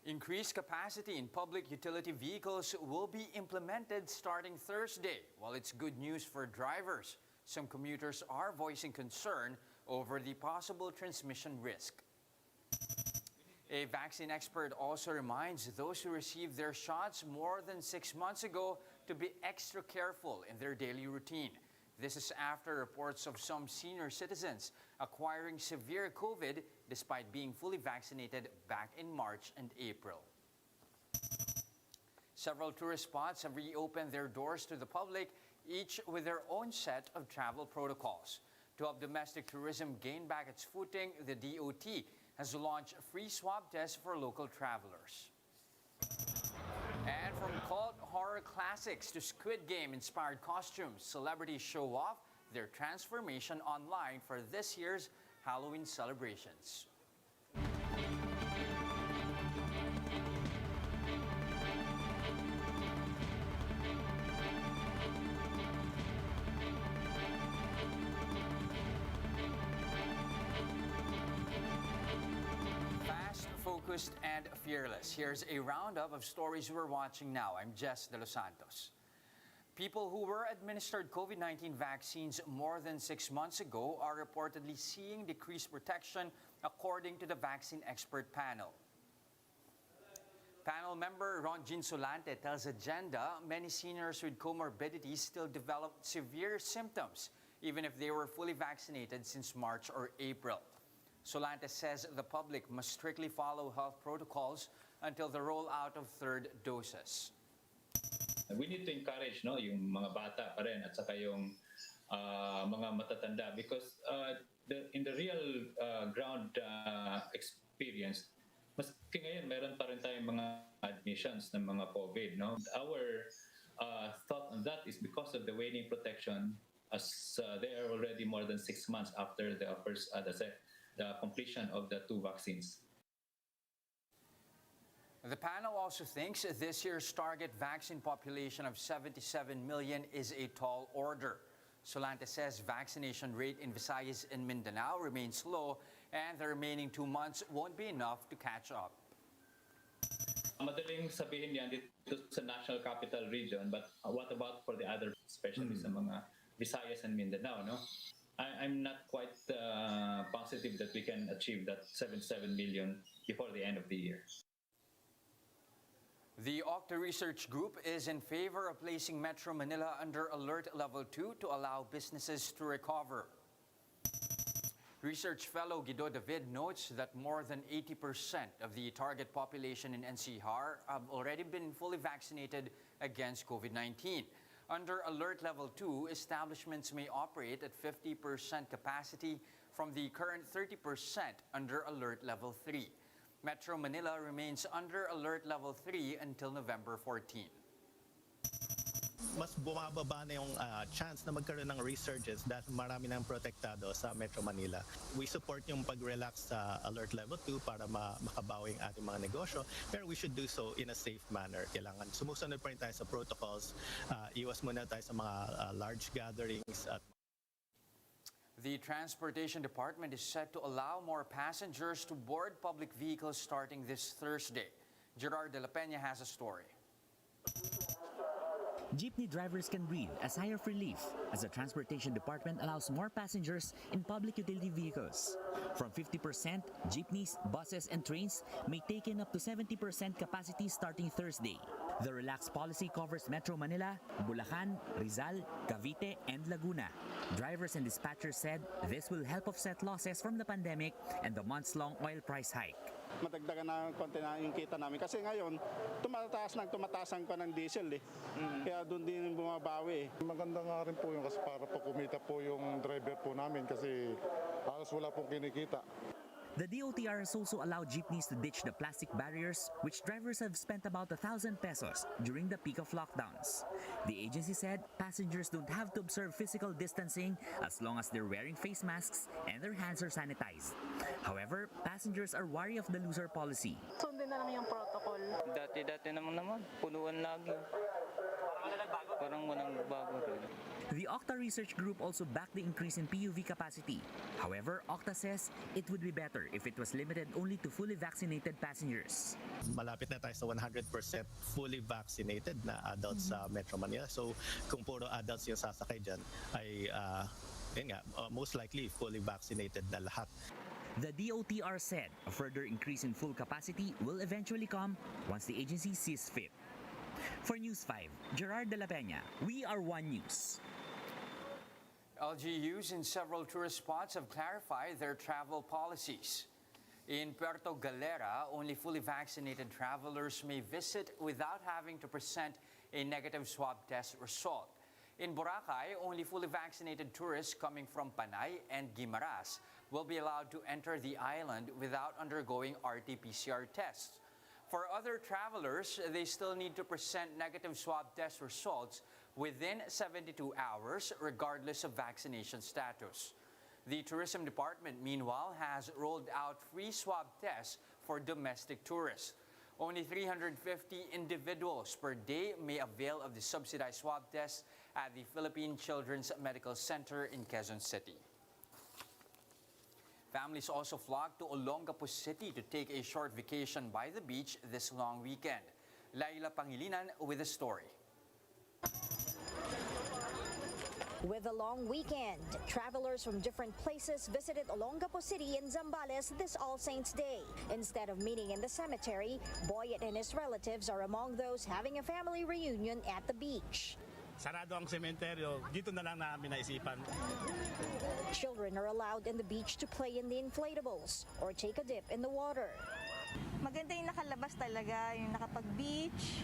Increased capacity in public utility vehicles will be implemented starting Thursday. While it's good news for drivers, some commuters are voicing concern over the possible transmission risk. A vaccine expert also reminds those who received their shots more than 6 months ago to be extra careful in their daily routine. This is after reports of some senior citizens acquiring severe COVID despite being fully vaccinated back in March and April. Several tourist spots have reopened their doors to the public, each with their own set of travel protocols. To help domestic tourism gain back its footing, the DOTr has launched free swab tests for local travelers. And from cult horror classics to Squid Game-inspired costumes, celebrities show off their transformation online for this year's Halloween celebrations. Focused and fearless. Here's a roundup of stories we're watching now. I'm Jess De Los Santos. People who were administered COVID-19 vaccines more than 6 months ago are reportedly seeing decreased protection, according to the vaccine expert panel. Panel member Ronjin Solante tells Agenda many seniors with comorbidities still develop severe symptoms, even if they were fully vaccinated since March or April. Solante says the public must strictly follow health protocols until the rollout of third doses. We need to encourage yung mga bata pa rin at saka yung mga matatanda because in the real ground experience, maski ngayon meron pa rin tayong mga admissions ng mga COVID. No? Our thought on that is because of the waning protection, as they are already more than 6 months after the first the completion of the 2 vaccines. The panel also thinks this year's target vaccine population of 77 million is a tall order. Solante says vaccination rate in Visayas and Mindanao remains low and the remaining 2 months won't be enough to catch up. Madaling sabihin yan dito sa National Capital Region, but what about for the other, especially sa mga Visayas and Mindanao, no? I'm not quite positive that we can achieve that 77 million before the end of the year. The DOTr research group is in favor of placing Metro Manila under Alert Level 2 to allow businesses to recover. Research fellow Guido David notes that more than 80% of the target population in NCR have already been fully vaccinated against COVID-19. Under Alert Level 2, establishments may operate at 50% capacity from the current 30% under Alert Level 3. Metro Manila remains under Alert Level 3 until November 14. Mas bumababa na yung chance na magkaroon ng resurgence dahil marami nang protektado sa Metro Manila. We support yung pag-relax sa Alert Level 2 para makabawi ang ating mga negosyo, pero we should do so in a safe manner. Kailangan sumusunod pa rin tayo sa protocols, iwas muna tayo sa mga large gatherings. The Transportation Department is set to allow more passengers to board public vehicles starting this Thursday. Gerard De La Peña has a story. Jeepney drivers can breathe a sigh of relief as the Transportation Department allows more passengers in public utility vehicles. From 50%, jeepneys, buses, and trains may take in up to 70% capacity starting Thursday. The relaxed policy covers Metro Manila, Bulacan, Rizal, Cavite, and Laguna. Drivers and dispatchers said this will help offset losses from the pandemic and the months-long oil price hike. Madagdagan na konti na yung kita namin. Kasi ngayon, tumataas ang pa ng diesel eh. Kaya doon din bumabawi eh. Maganda nga rin po yung kasi para po kumita po yung driver po namin kasi halos wala pong kinikita. The DOTr has also allowed jeepneys to ditch the plastic barriers, which drivers have spent about 1,000 pesos during the peak of lockdowns. The agency said passengers don't have to observe physical distancing as long as they're wearing face masks and their hands are sanitized. However, passengers are wary of the looser policy. Sundin na lang yung protocol. Dati naman, punuan lagi. parang walang bago rin. The Octa research group also backed the increase in PUV capacity. However, Octa says it would be better if it was limited only to fully vaccinated passengers. Malapit na tayo sa 100% fully vaccinated na adults sa Metro Manila. So kung puro adults yung sasakay dyan, ay most likely fully vaccinated na lahat. The DOTr said a further increase in full capacity will eventually come once the agency sees fit. For News 5, Gerard de la Peña, we are One News. LGUs in several tourist spots have clarified their travel policies. In Puerto Galera, only fully vaccinated travelers may visit without having to present a negative swab test result. In Boracay, only fully vaccinated tourists coming from Panay and Guimaras will be allowed to enter the island without undergoing RT-PCR tests. For other travelers, they still need to present negative swab test results within 72 hours, regardless of vaccination status. The Tourism Department, meanwhile, has rolled out free swab tests for domestic tourists. Only 350 individuals per day may avail of the subsidized swab tests at the Philippine Children's Medical Center in Quezon City. Families also flocked to Olongapo City to take a short vacation by the beach this long weekend. Laila Pangilinan with the story. With a long weekend, travelers from different places visited Olongapo City in Zambales this All Saints Day. Instead of meeting in the cemetery, Boyet and his relatives are among those having a family reunion at the beach. Sarado ang sementeryo, dito na lang namin naisipan. Children are allowed in the beach to play in the inflatables or take a dip in the water. Maganda yung nakalabas talaga, yung nakapag-beach,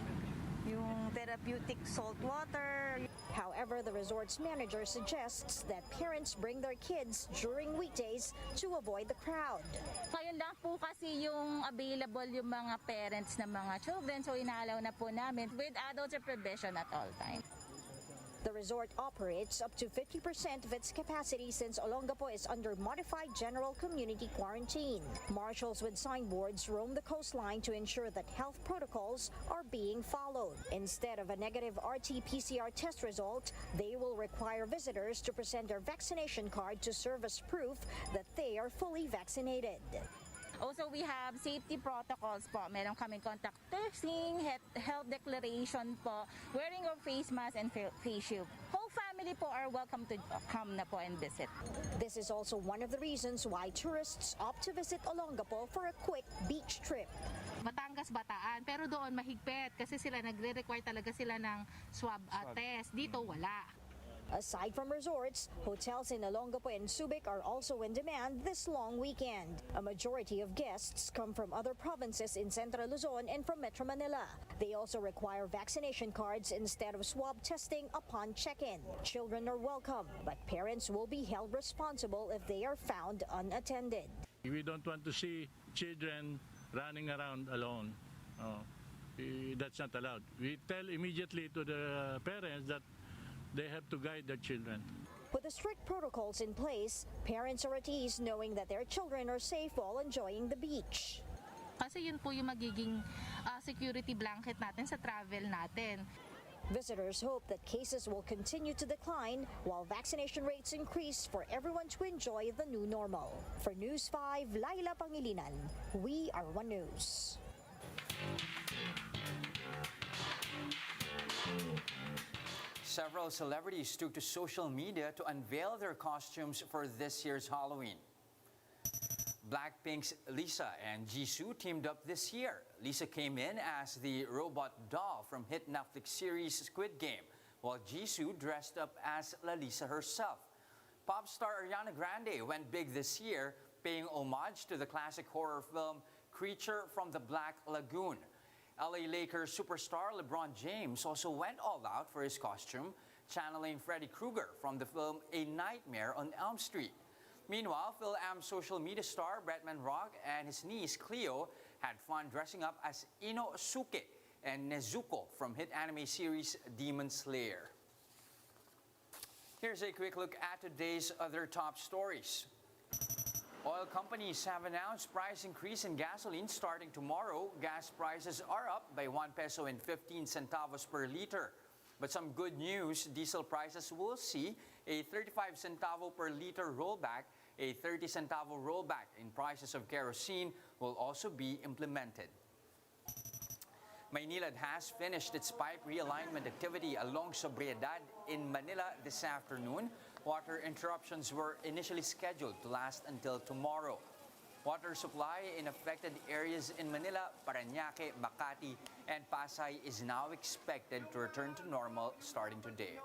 yung therapeutic salt water. However, the resort's manager suggests that parents bring their kids during weekdays to avoid the crowd. Ngayon lang po kasi yung available yung mga parents ng mga children, so inaalaw na po namin with adult supervision at all time. The resort operates up to 50% of its capacity since Olongapo is under modified general community quarantine. Marshals with signboards roam the coastline to ensure that health protocols are being followed. Instead of a negative RT-PCR test result, they will require visitors to present their vaccination card to serve as proof that they are fully vaccinated. Also, we have safety protocols po. Meron kaming contact tracing, health declaration po, wearing of face mask and face shield. Whole family po are welcome to come na po and visit. This is also one of the reasons why tourists opt to visit Olongapo for a quick beach trip. Batangas, Bataan, pero doon mahigpit kasi sila nagre-require talaga sila ng swab test. Dito wala. Aside from resorts, hotels in Olongapo and Subic are also in demand this long weekend. A majority of guests come from other provinces in Central Luzon and from Metro Manila. They also require vaccination cards instead of swab testing upon check-in. Children are welcome, but parents will be held responsible if they are found unattended. We don't want to see children running around alone. That's not allowed. We tell immediately to the parents that they have to guide their children. With the strict protocols in place, parents are at ease knowing that their children are safe while enjoying the beach. Kasi yun po yung magiging security blanket natin sa travel natin. Visitors hope that cases will continue to decline while vaccination rates increase for everyone to enjoy the new normal. For News 5, Laila Pangilinan, we are One News. Several celebrities took to social media to unveil their costumes for this year's Halloween. Blackpink's Lisa and Jisoo teamed up this year. Lisa came in as the robot doll from hit Netflix series Squid Game, while Jisoo dressed up as Lalisa herself. Pop star Ariana Grande went big this year, paying homage to the classic horror film Creature from the Black Lagoon. LA Lakers superstar LeBron James also went all out for his costume, channeling Freddy Krueger from the film A Nightmare on Elm Street. Meanwhile, Phil-Am's social media star Bretman Rock and his niece Cleo had fun dressing up as Inosuke and Nezuko from hit anime series Demon Slayer. Here's a quick look at today's other top stories. Oil companies have announced price increase in gasoline starting tomorrow. Gas prices are up by 1 peso and 15 centavos per liter. But some good news, diesel prices will see a 35 centavo per liter rollback. A 30 centavo rollback in prices of kerosene will also be implemented. Maynilad has finished its pipe realignment activity along Sobriedad in Manila this afternoon. Water interruptions were initially scheduled to last until tomorrow. Water supply in affected areas in Manila, Parañaque, Makati, and Pasay is now expected to return to normal starting today.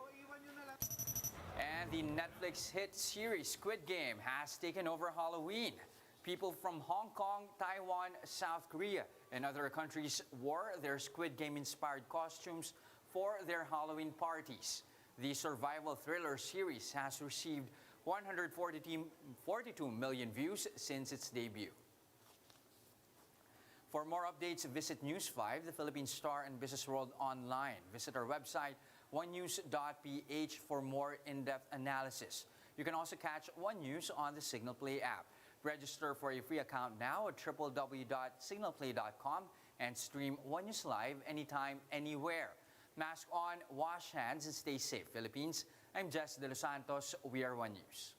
And the Netflix hit series Squid Game has taken over Halloween. People from Hong Kong, Taiwan, South Korea, and other countries wore their Squid Game-inspired costumes for their Halloween parties. The survival thriller series has received 142 million views since its debut. For more updates, visit News 5, the Philippine Star and Business World online. Visit our website, onenews.ph, for more in-depth analysis. You can also catch One News on the Signal Play app. Register for a free account now at www.signalplay.com and stream One News Live anytime, anywhere. Mask on, wash hands, and stay safe, Philippines. I'm Jess De Los Santos. We are One News.